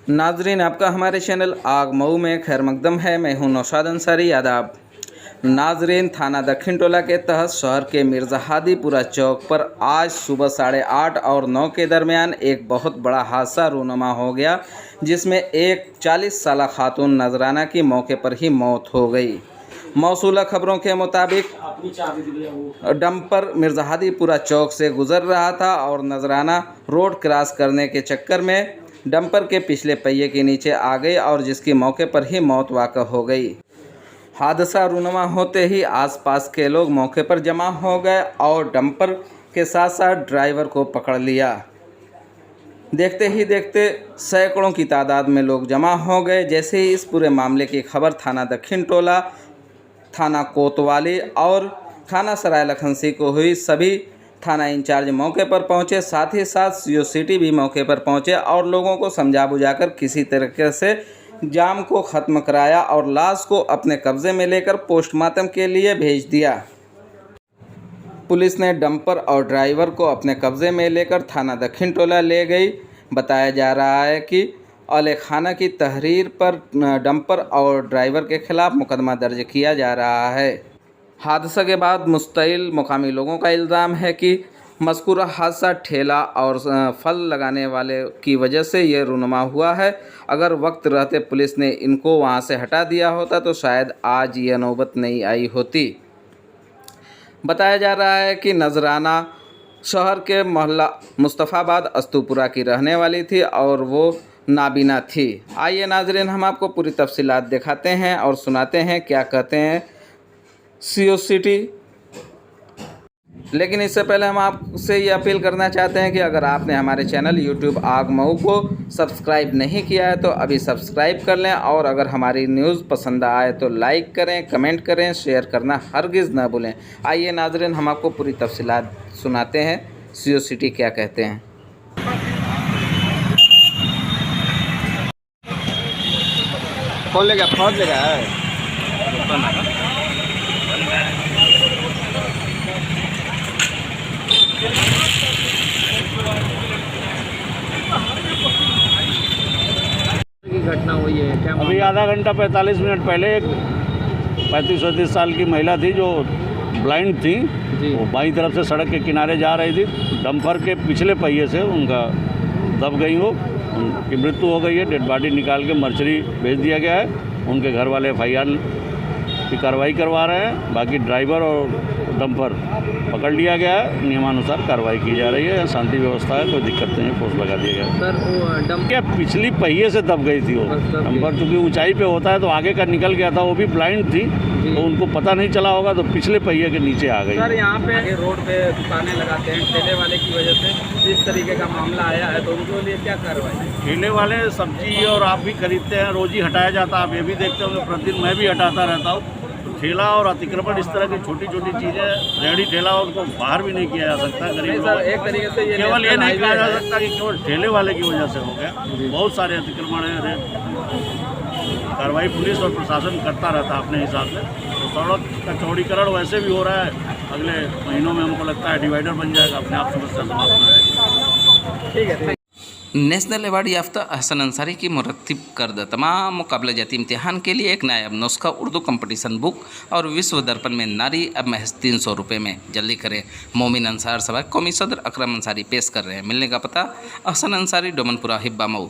नाजरीन, आपका हमारे चैनल आग मऊ में खैर मकदम है। मैं हूं नौशाद अंसारी। आदाब नाजरीन, थाना दक्षिण टोला के तहत शहर के मिर्ज़ा हादीपुरा चौक पर आज सुबह 8:30 और 9 के दरमियान एक बहुत बड़ा हादसा रूनुमा हो गया, जिसमें एक 40 साल खातून नजराना की मौके पर ही मौत हो गई। मौसूला खबरों के मुताबिक डंपर मिर्ज़ा हादीपुरा चौक से गुजर रहा था और नजराना रोड क्रॉस करने के चक्कर में डंपर के पिछले पहिए के नीचे आ गई और जिसकी मौके पर ही मौत वाक़ हो गई। हादसा रूनुमा होते ही आसपास के लोग मौके पर जमा हो गए और डंपर के साथ साथ ड्राइवर को पकड़ लिया। देखते ही देखते सैकड़ों की तादाद में लोग जमा हो गए। जैसे ही इस पूरे मामले की खबर थाना दक्षिण टोला, थाना कोतवाली और थाना सराय लखनसी को हुई, सभी थाना इंचार्ज मौके पर पहुंचे। साथ ही साथ सीओ सिटी भी मौके पर पहुंचे और लोगों को समझा बुझाकर किसी तरीके से जाम को ख़त्म कराया और लाश को अपने कब्ज़े में लेकर पोस्टमार्टम के लिए भेज दिया। पुलिस ने डंपर और ड्राइवर को अपने कब्ज़े में लेकर थाना दक्षिण टोला ले गई। बताया जा रहा है कि औलेखाना की तहरीर पर डंपर और ड्राइवर के खिलाफ मुकदमा दर्ज किया जा रहा है। हादसा के बाद मुस्तैल मुकामी लोगों का इल्ज़ाम है कि मज़कूरा हादसा ठेला और फल लगाने वाले की वजह से ये रूनुमा हुआ है। अगर वक्त रहते पुलिस ने इनको वहाँ से हटा दिया होता तो शायद आज ये नौबत नहीं आई होती। बताया जा रहा है कि नजराना शहर के मोहल्ला मुस्तफ़ाबाद अस्तूपुरा की रहने वाली थी और वो नाबीना थी। आइए नाजरीन, हम आपको पूरी तफसीलात दिखाते हैं और सुनाते हैं क्या कहते हैं सीओ सिटी। लेकिन इससे पहले हम आपसे ये अपील करना चाहते हैं कि अगर आपने हमारे चैनल यूट्यूब आग मऊ को सब्सक्राइब नहीं किया है तो अभी सब्सक्राइब कर लें और अगर हमारी न्यूज़ पसंद आए तो लाइक करें, कमेंट करें, शेयर करना हरगिज़ ना भूलें। आइए नाज़रीन, हम आपको पूरी तफसीलात सुनाते हैं सीओ सिटी क्या कहते हैं। कौन लेगा? फौज लेगा है। घटना हुई है क्या? अभी आधा घंटा 45 मिनट पहले एक 35-38 साल की महिला थी जो ब्लाइंड थी। वो बाईं तरफ से सड़क के किनारे जा रही थी। डंपर के पिछले पहिए से उनका दब गई, वो उनकी मृत्यु हो गई है। डेड बॉडी निकाल के मर्चरी भेज दिया गया है। उनके घर वाले FIR की कार्रवाई करवा रहे हैं। बाकी ड्राइवर और डंपर पकड़ लिया गया है। नियमानुसार कार्रवाई की जा रही है। शांति व्यवस्था है, कोई दिक्कत नहीं है। पोस्ट लगा दिया गया है। सर, वो डंपर पिछली पहिए से दब गई थी। वो डंपर चूँकि ऊंचाई पे होता है तो आगे का निकल गया था। वो भी ब्लाइंड थी तो उनको पता नहीं चला होगा तो पिछले पहिए के नीचे आ गई। सर, यहाँ पे रोड पे दुकानें लगाते हैं ठेले वाले की वजह से इस तरीके का मामला आया है तो उनके लिए क्या कार्रवाई? ठेले वाले सब्जी और आप भी खरीदते हैं, रोज ही हटाया जाता है। आप ये भी देखते होंगे, प्रतिदिन मैं भी हटाता रहता हूँ। ठेला और अतिक्रमण इस तरह की छोटी छोटी चीज़ें, रेहड़ी ठेला, उनको बाहर भी नहीं किया जा सकता। गरीब सर, एक तरीके से ये केवल ये नहीं कहा जा सकता कि केवल ठेले वाले की वजह से हो गया। बहुत सारे अतिक्रमण है। कार्रवाई पुलिस और प्रशासन करता रहता है अपने हिसाब से। तो सड़क का चौड़ीकरण वैसे भी हो रहा है। अगले महीनों में हमको लगता है डिवाइडर बन जाएगा, अपने आप समस्या समाप्त हो जाएगी। ठीक है। नेशनल अवार्ड याफ्ता अहसन अंसारी की मुरत्तिब करदा तमाम मुकाबला जाती इम्तिहान के लिए एक नायाब नुस्खा उर्दू कंपटीशन बुक और विश्व दर्पण में नारी अब महज 300 रुपये में। जल्दी करें। मोमिन अंसार सभा कौमी सदर अकरम अंसारी पेश कर रहे हैं। मिलने का पता अहसन अंसारी, डोमनपुरा, हिब्बा, मऊ।